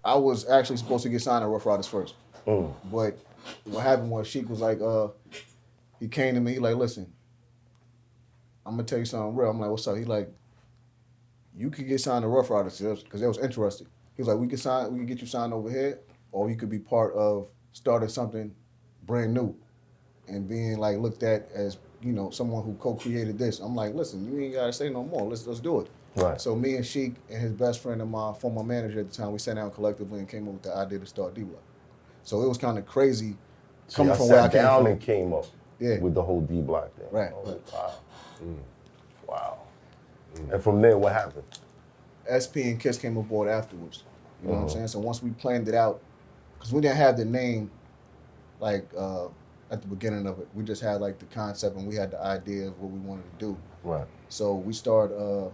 I was actually supposed to get signed to Rough Riders first. But what happened was Sheik was like, he came to me, he like, listen, I'm gonna tell you something real. I'm like, what's up? He like, you could get signed to Rough Riders because they was interested. He was like, we can get you signed over here, or you could be part of starting something brand new and being like looked at as, you know, someone who co-created this. I'm like, listen, you ain't gotta say no more. Let's do it. Right. So me and Sheik and his best friend and my former manager at the time, we sat down collectively and came up with the idea to start D-Block. So it was kind of crazy coming from where I came from. And came up with the whole D-Block thing. Right. Oh, wow. Wow. And from there, what happened? SP and Kiss came aboard afterwards. You know what I'm saying? So once we planned it out, because we didn't have the name like at the beginning of it. We just had like the concept and we had the idea of what we wanted to do. Right. So we started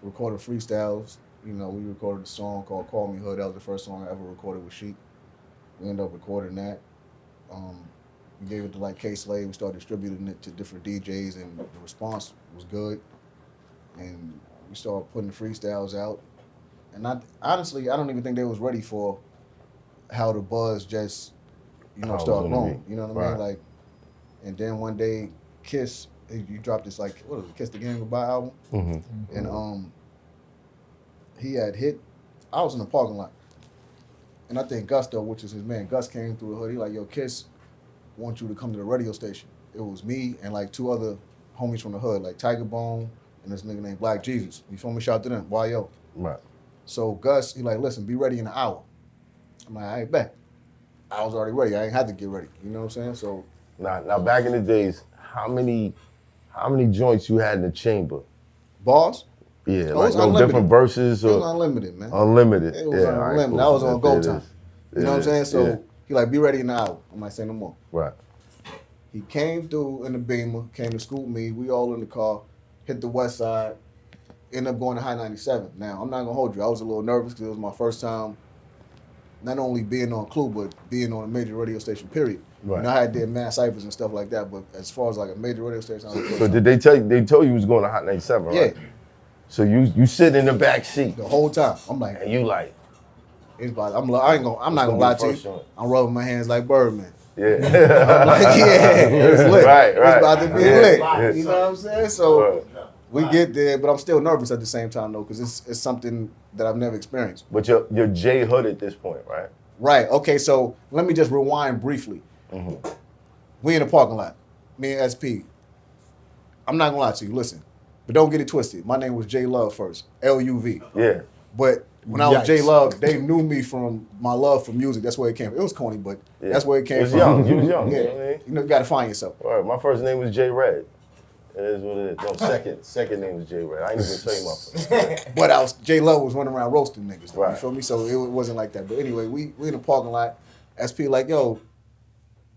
recording freestyles. You know, we recorded a song called Call Me Hood. That was the first song I ever recorded with Sheik. We ended up recording that. We gave it to like K-Slade. We started distributing it to different DJs and the response was good. And we started putting the freestyles out. And honestly, I don't even think they was ready for how the buzz just, you know, started growing. You know what I mean? Like, and then one day, Kiss, you dropped this like, what was it, Kiss the Game Goodbye album? And he had hit, I was in the parking lot. And I think Gus, though, which is his man, Gus came through the hood. He like, yo, Kiss wants you to come to the radio station. It was me and like two other homies from the hood, like Tiger Bone and this nigga named Black Jesus. You feel me? Shout to them, YO. Right. So Gus, he like, listen, be ready in an hour. I'm like, I ain't bet. I was already ready. I ain't had to get ready. You know what I'm saying? So now back in the days, how many joints you had in the chamber? Bars? Yeah, like no different verses? It was unlimited, man. Unlimited. It was unlimited. Cool. I was on go time. You know what I'm saying? So he like, be ready in an hour. I'm like, say no more. Right. He came through in the Beamer, came to scoop me. We all in the car, hit the west side, ended up going to High 97. Now, I'm not gonna hold you. I was a little nervous because it was my first time not only being on Clue, but being on a major radio station, period. Right. You know, I had did mad ciphers and stuff like that, but as far as like a major radio station, I was So did they tell you was going to Hot 97, right? Yeah. So you sit in the back seat the whole time. I'm like, and you like, it's about, I'm not gonna lie to you. I'm rubbing my hands like Birdman. Yeah. I'm like, yeah, it's lit. Right. It's about to be lit. Yeah. You know what I'm saying? So we get there, but I'm still nervous at the same time though, because it's something that I've never experienced. But you're J Hood at this point, right? Right. Okay. So let me just rewind briefly. We in the parking lot, me and SP. I'm not gonna lie to you. Listen, but don't get it twisted. My name was J Love first, LUV. Yeah. But when I was J Love, they knew me from my love for music. That's where it came from. It was corny, but that's where it came from. You was young. Yeah. You know, you gotta find yourself. All right. My first name was J Red. It is what it is. No, second name was J Red. I ain't even tell you my first. But J Love was running around roasting niggas. Right. You feel me? So it wasn't like that. But anyway, we in the parking lot. SP like, yo,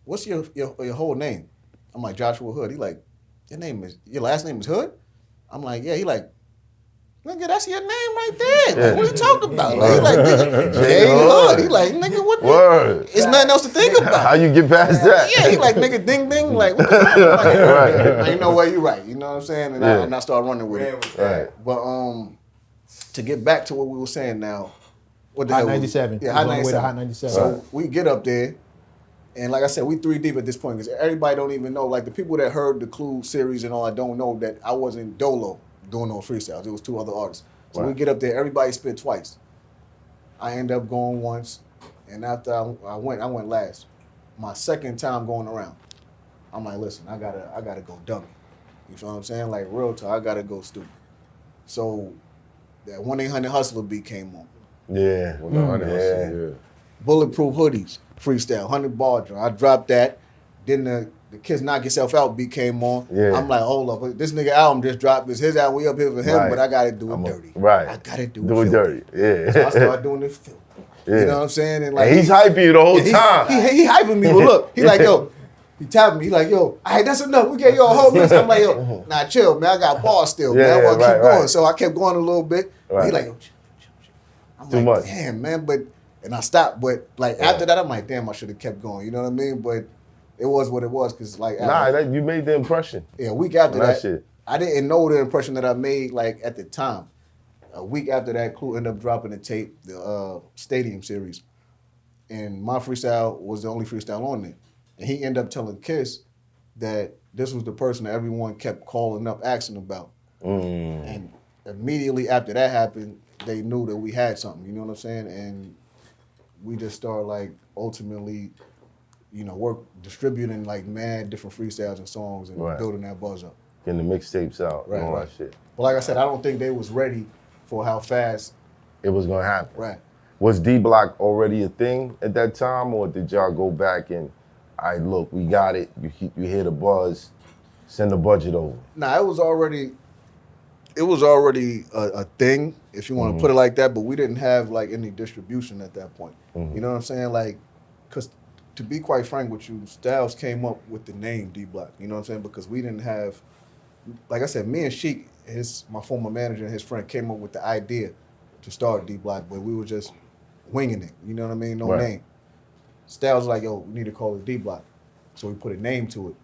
what's your whole name? I'm like, Joshua Hood. He like, your last name is Hood? I'm like, yeah. He like, nigga, that's your name right there. Like, what are you talking about? Like, he like, nigga, J Hood. He like, nigga, what? Word. It's nothing else to think about. How you get past that? Yeah, he like, nigga, ding, ding. Like, what the fuck? Like, like, you know what? You're right. You know what I'm saying? And I started running with it. Right. But to get back to what we were saying now, what the Hot hell? 97. Yeah, Hot 97. Hot 97. So we get up there, and like I said, we 3 deep at this point because everybody don't even know. Like the people that heard the Clue series and all, I don't know that I wasn't Dolo doing those freestyles. It was 2 other artists. So we get up there, everybody spit twice. I end up going once, and after I went last. My second time going around, I'm like, listen, I gotta go dummy. You feel what I'm saying? Like real talk, I gotta go stupid. So that 1-800-HUSTLER beat came on. Yeah. Bulletproof Hoodies freestyle, 100 bar drum. I dropped that. Then the Kids Knock Yourself Out beat came on. Yeah. I'm like, hold up, this nigga album just dropped. It's his album, we up here for him, but I gotta do it dirty. Right. I gotta do it dirty. Yeah. So I started doing it filthy. Yeah. You know what I'm saying? And like he's hyping you the whole time. He hyping me. But look, he like, yo, he tapping me. He like, yo, all right, that's enough. We gave you a whole mix. I'm like, yo, nah, chill, man. I got bars still, man. I want to keep going. So I kept going a little bit. He like, yo, chill. I'm Too like, much. Damn, man. And I stopped. But like after that, I'm like, damn, I should have kept going. You know what I mean? But it was what it was. Cause like, you made the impression. Yeah, a week after that, shit. I didn't know the impression that I made like at the time. A week after that, Clue ended up dropping the tape, the Stadium series. And my freestyle was the only freestyle on there. And he ended up telling Kiss that this was the person that everyone kept calling up, asking about. And immediately after that happened, they knew that we had something, you know what I'm saying? And we just started like ultimately, work distributing like mad different freestyles and songs and building that buzz up. Getting the mixtapes out and all that shit. But like I said, I don't think they was ready for how fast it was gonna happen. Right. Was D Block already a thing at that time, or did y'all go back and, all right, look, we got it. You hear the buzz, send the budget over. Nah, it was already a thing, if you want to put it like that. But we didn't have like any distribution at that point. You know what I'm saying? Like, cause to be quite frank with you, Styles came up with the name D Block. You know what I'm saying? Because we didn't have, like I said, me and Sheik, my former manager and his friend, came up with the idea to start D Block, but we were just winging it. You know what I mean? No name. Styles was like, yo, we need to call it D Block. So we put a name to it.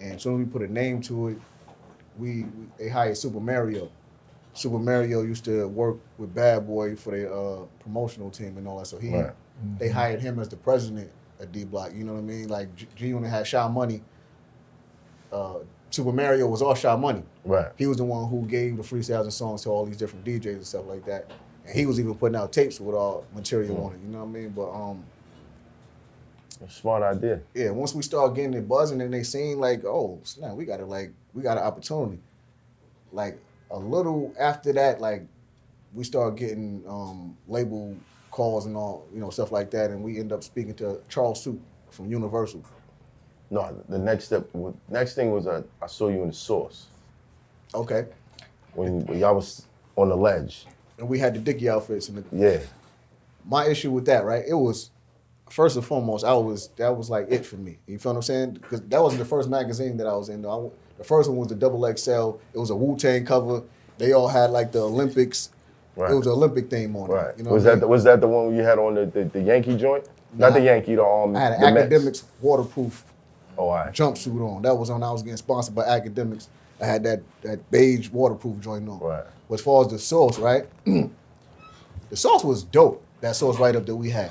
And as soon as we put a name to it, they hired Super Mario. Super Mario used to work with Bad Boy for their promotional team and all that. So they hired him as the president of D Block. You know what I mean? Like G-Unit had Shy Money. Super Mario was all Shy Money. Right. He was the one who gave the freestyles and songs to all these different DJs and stuff like that. And he was even putting out tapes with all material on it. You know what I mean? But smart idea. Yeah, once we started getting it buzzing and they seen like, oh, snap, we got an opportunity. Like a little after that, like we started getting label calls and all, stuff like that, and we end up speaking to Charles Soup from Universal. No, the next thing was I saw you in the Source. Okay. When y'all was on the ledge. And we had the Dickie outfits. Yeah. My issue with that, right? It was, first and foremost, that was like it for me. You feel what I'm saying? Because that wasn't the first magazine that I was in. The first one was the XXL. It was a Wu-Tang cover. They all had like the Olympics. Right. It was an Olympic theme on it. You know was that the one where you had on the Yankee joint? Not the Yankee, I had an Academics waterproof right. jumpsuit on. That was on. I was getting sponsored by Academics. I had that beige waterproof joint on. Right. But as far as the Source, right? The Source was dope. That Source write-up that we had.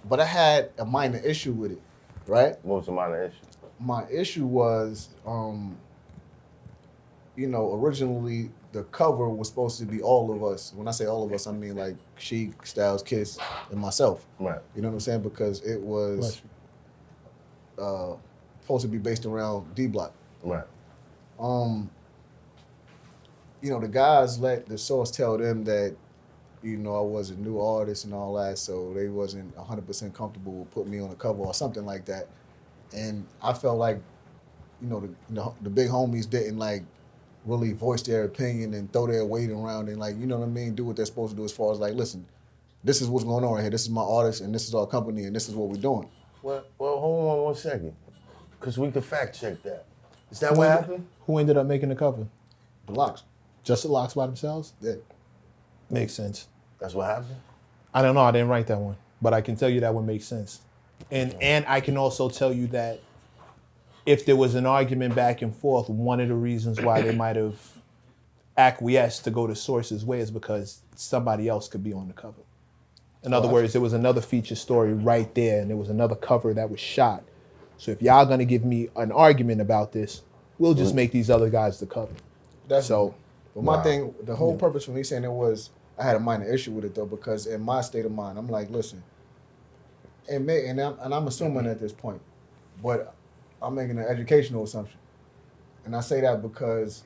But I had a minor issue with it, right? What was the minor issue? My issue was, originally the cover was supposed to be all of us. When I say all of us, I mean like Sheik, Styles, Kiss, and myself. Right. You know what I'm saying? Because it was supposed to be based around D Block. Right. The guys let the Source tell them that, I was a new artist and all that, so they wasn't 100% comfortable with putting me on the cover or something like that. And I felt like, the big homies didn't like really voice their opinion and throw their weight around and like, you know what I mean, do what they're supposed to do as far as like, listen, this is what's going on right here. This is my artist and this is our company and this is what we're doing. Well, hold on 1 second, because we could fact check that. Is that what happened? Who ended up making the cover? The Locks. Just the Locks by themselves? Yeah. Makes sense. That's what happened? I don't know. I didn't write that one, but I can tell you that one makes sense. And I can also tell you that if there was an argument back and forth, one of the reasons why they might have acquiesced to go to Source's way is because somebody else could be on the cover. In other words, there was another feature story right there, and there was another cover that was shot. So if y'all gonna give me an argument about this, we'll just make these other guys the cover. But my thing, the whole purpose for me saying it was, I had a minor issue with it though, because in my state of mind, I'm like, listen, and I'm assuming at this point, but I'm making an educational assumption. And I say that because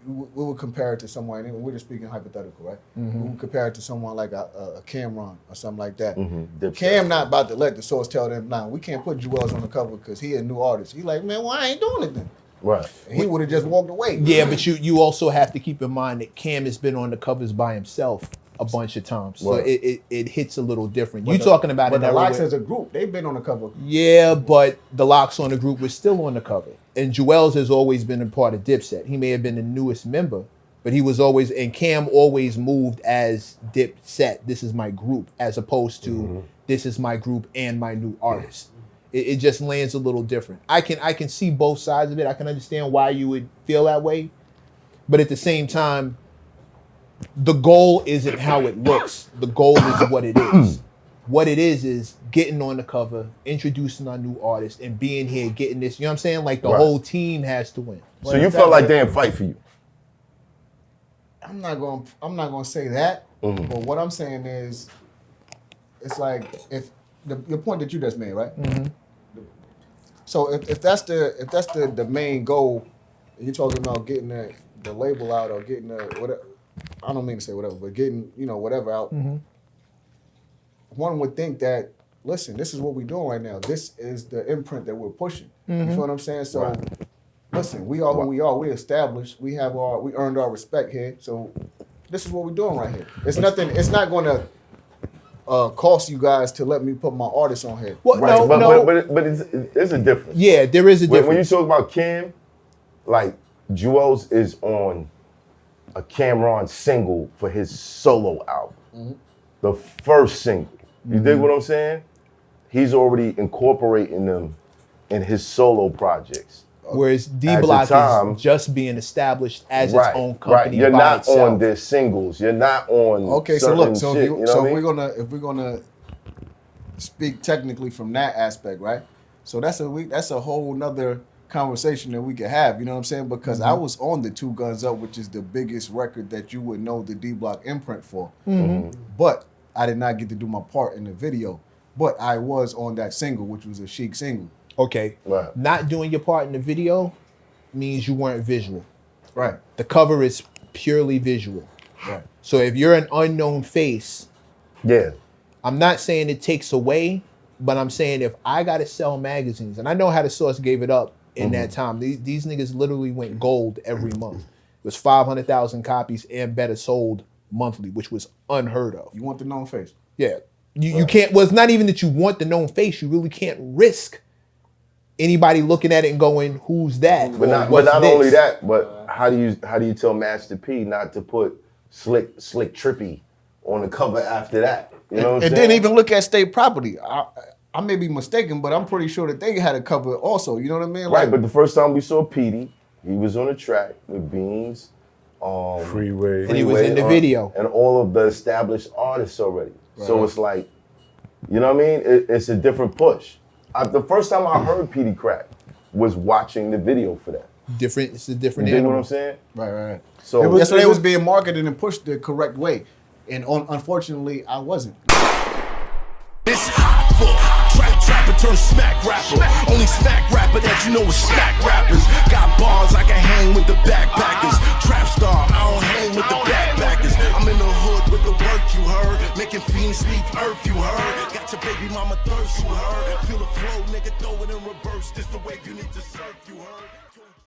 we would compare it to someone, and we're just speaking hypothetical, right? Mm-hmm. We would compare it to someone like a Cameron or something like that. Mm-hmm. Cam not about to let the Source tell them, nah, we can't put Jewels on the cover because he a new artist. He like, man, why I ain't doing it then? Right. And he would have just walked away. Yeah, but you also have to keep in mind that Cam has been on the covers by himself a bunch of times. So it hits a little different. You talking about it. But the Locks as a group, they've been on the cover. Yeah, but the Locks on the group was still on the cover. And Jewels has always been a part of Dipset. He may have been the newest member, but he was always, and Cam always moved as Dipset. This is my group, as opposed to this is my group and my new artist. It just lands a little different. I can see both sides of it. I can understand why you would feel that way. But at the same time, the goal isn't how it looks. The goal is what it is. What it is getting on the cover, introducing our new artist, and being here, getting this. You know what I'm saying? Like the whole team has to win. So you felt like they didn't fight for you? I'm not gonna say that. But what I'm saying is, it's like if the point that you just made, right? So if that's the main goal, and you're talking about getting the label out or getting the whatever. I don't mean to say whatever, but getting whatever out. One would think that, listen, this is what we're doing right now. This is the imprint that we're pushing. You feel what I'm saying? So, listen, we are who we are. We established. We earned our respect here. So, this is what we're doing right here. It's nothing. It's not going to cost you guys to let me put my artist on here. Well, Right, no. but it's a difference. Yeah, there is a difference. When you talk about Cam, like Jewels is on a Cameron single for his solo album, the first single. You dig what I'm saying? He's already incorporating them in his solo projects. Whereas D-Block is just being established as its own company. Right. You're by not itself. on their singles. You're not on. Okay, so look, so shit, if we're gonna speak technically from that aspect, right? So that's a whole nother conversation that we could have. You know what I'm saying? Because I was on the Two Guns Up, which is the biggest record that you would know the D-Block imprint for. But I did not get to do my part in the video. But I was on that single, which was a Chic single. Okay. Right. Not doing your part in the video means you weren't visual. Right. The cover is purely visual. Right. So if you're an unknown face, Yeah. I'm not saying it takes away, but I'm saying if I got to sell magazines, and I know how the Source gave it up in that time. These niggas literally went gold every month. It was 500,000 copies and better sold monthly, which was unheard of. You want the known face? Yeah. You can't, well, it's not even that you want the known face. You really can't risk anybody looking at it and going, who's that? But not only that, but how do you tell Master P not to put Slick Trippy on the cover after that? You know what I'm saying? And didn't even look at state property. I may be mistaken, but I'm pretty sure that they had a cover also. You know what I mean? Right, but the first time we saw Petey, he was on the track with Beans, Freeway. And he was in the video. and all of the established artists already. So it's like, you know what I mean? It's a different push. The first time I heard Petey Crack was watching the video for that. Different. It's a different You dig animal. what I'm saying? Right. So It was being marketed and pushed the correct way. And unfortunately, I wasn't. It's Hoffa, trapper turn smack rapper. Only smack rapper that you know is smack rappers. Got bars, I can hang with the backpackers. Trap star, I don't hang with the backpackers. I'm in the hood with the work, you heard. Making fiends leave earth, you heard. Got your baby mama thirst, you heard. Feel the flow, nigga, throw it in reverse. This the wave you need to surf, you heard.